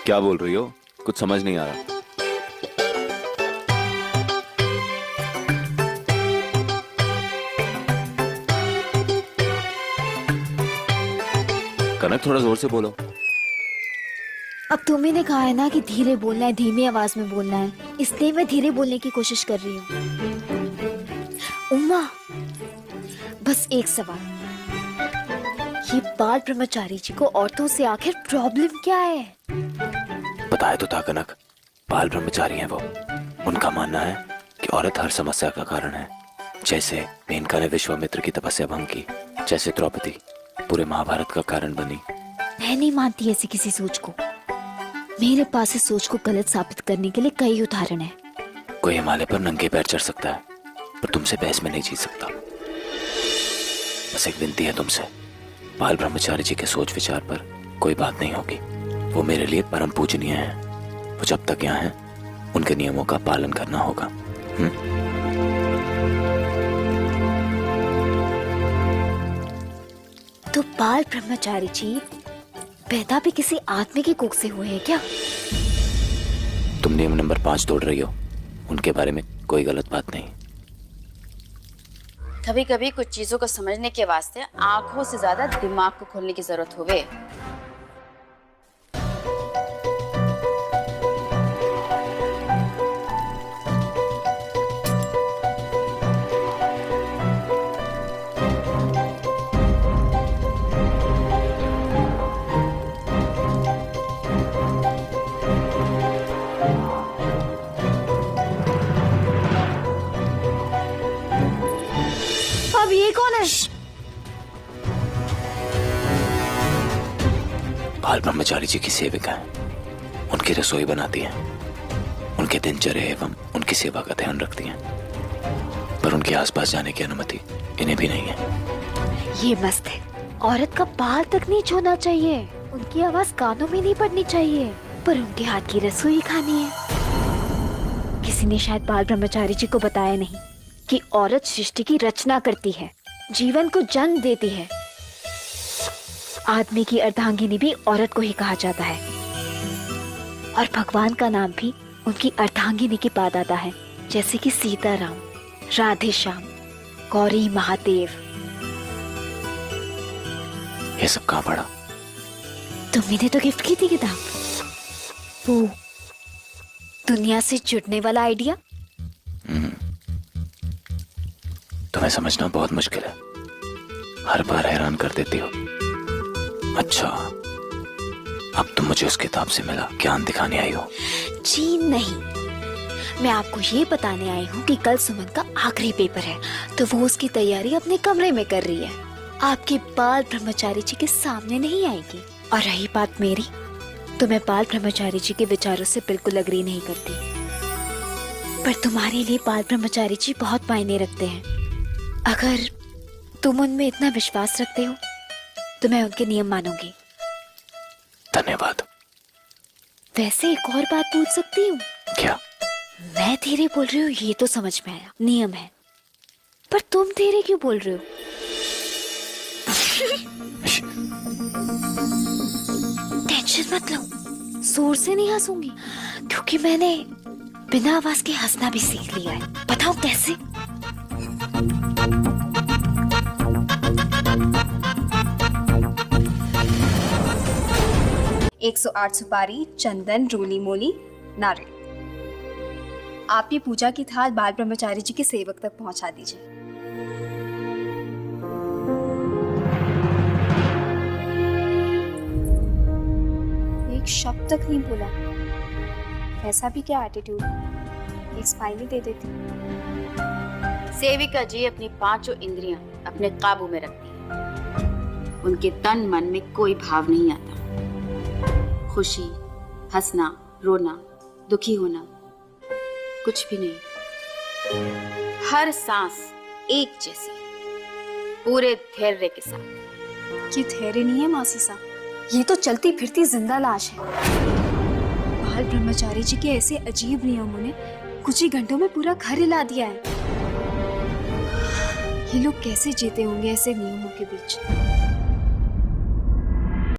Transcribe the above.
क्या बोल रही हो? कुछ समझ नहीं आ रहा। कनक, थोड़ा जोर से बोलो। अब तुम्ही ने कहा है ना कि धीरे बोलना है, धीमी आवाज में बोलना है, इसलिए मैं धीरे बोलने की कोशिश कर रही हूँ। उम्मा, बस एक सवाल, ये बाल ब्रह्मचारी जी को औरतों से आखिर प्रॉब्लम क्या है? बताए तो था कनक, बाल ब्रह्मचारी हैं वो। उनका मानना है कि औरत हर समस्या का कारण है। जैसे मेनका ने विश्वामित्र की तपस्या भंग की, जैसे द्रौपदी पूरे महाभारत का कारण बनी। मैं नहीं मानती ऐसी किसी सोच को। मेरे पास इस सोच को गलत साबित करने के लिए कई उदाहरण है। कोई हिमालय पर नंगे पैर चढ़ सकता है, पर तुमसे बहस में नहीं जीत सकता। बस एक विनती है तुमसे, बाल ब्रह्मचारी जी के सोच विचार पर कोई बात नहीं होगी। वो मेरे लिए परम पूजनीय हैं। वो जब तक यहाँ हैं, उनके नियमों का पालन करना होगा। तो बाल ब्रह्मचारी जी पैदा भी किसी आदमी की कोख से हुए हैं क्या? तुम नियम नंबर 5 तोड़ रही हो। उनके बारे में कोई गलत बात नहीं। कभी कभी कुछ चीजों को समझने के वास्ते आंखों से ज्यादा दिमाग को खोलने की जरूरत होवे। अब ये कौन है? बाल ब्रह्मचारी जी की सेविका हैं। उनकी रसोई बनाती हैं, उनके दिनचर्या एवं उनकी सेवा का ध्यान रखती हैं, पर उनके आसपास जाने की अनुमति इन्हें भी नहीं है। ये मस्त है। औरत का बाल तक नहीं छूना चाहिए, उनकी आवाज कानों में नहीं पड़नी चाहिए, पर उनके हाथ की रसोई खानी है। किसी ने शायद बाल ब्रह्मचारी जी को बताया नहीं कि औरत सृष्टि की रचना करती है, जीवन को जन्म देती है। आदमी की अर्धांगिनी भी औरत को ही कहा जाता है, और भगवान का नाम भी उनकी अर्धांगिनी के बाद आता है, जैसे कि सीताराम, राधे श्याम, गौरी महादेव। ये सब कहाँ पढ़ा? तुमने तो गिफ्ट की थी किताब, वो दुनिया से जुड़ने वाला आइडिया। तुम्हें समझना बहुत मुश्किल है, हर बार हैरान कर देती हो। अच्छा, अब तुम मुझे उस किताब से मिला ज्ञान दिखाने आई हो? जी नहीं, मैं आपको ये बताने आई हूँ कि कल सुमन का आखिरी पेपर है, तो वो उसकी तैयारी अपने कमरे में कर रही है। आपके बाल ब्रह्मचारी जी के सामने नहीं आएगी। और रही बात मेरी, तो मैं बाल ब्रह्मचारी जी के विचारों से बिल्कुल अग्री नहीं करती, पर तुम्हारे लिए बाल ब्रह्मचारी जी बहुत मायने रखते हैं। अगर तुम उनमें इतना विश्वास रखते हो तो मैं उनके नियम मानूंगी। धन्यवाद। वैसे एक और बात पूछ सकती हूँ? क्या? मैं धीरे बोल रही हूँ ये तो समझ में आया, नियम है, पर तुम धीरे क्यों बोल रहे हो? टेंशन मत लो, जोर से नहीं हंसूंगी, क्योंकि मैंने बिना आवाज के हंसना भी सीख लिया है। बताओ कैसे? 108 सुपारी, चंदन, रोली मोली, नारियल। आप ये पूजा की थाल बाल ब्रह्मचारी जी के सेवक तक पहुंचा दीजिए। एक शब्द तक नहीं बोला, ऐसा भी क्या एटीट्यूड? एक स्माइल ही दे देती। सेविका जी अपनी पांचों इंद्रियां अपने काबू में रखती है। उनके तन मन में कोई भाव नहीं आता। खुशी, हंसना, रोना, दुखी होना, कुछ भी नहीं। हर सांस एक जैसी, पूरे धैर्य के साथ। ये धैर्य नहीं है मासी साहब, ये तो चलती फिरती जिंदा लाश है। बाल ब्रह्मचारी जी के ऐसे अजीब नियमों ने कुछ ही घंटों में पूरा घर हिला दिया है। ये लोग कैसे जीते होंगे ऐसे नियमों के बीच?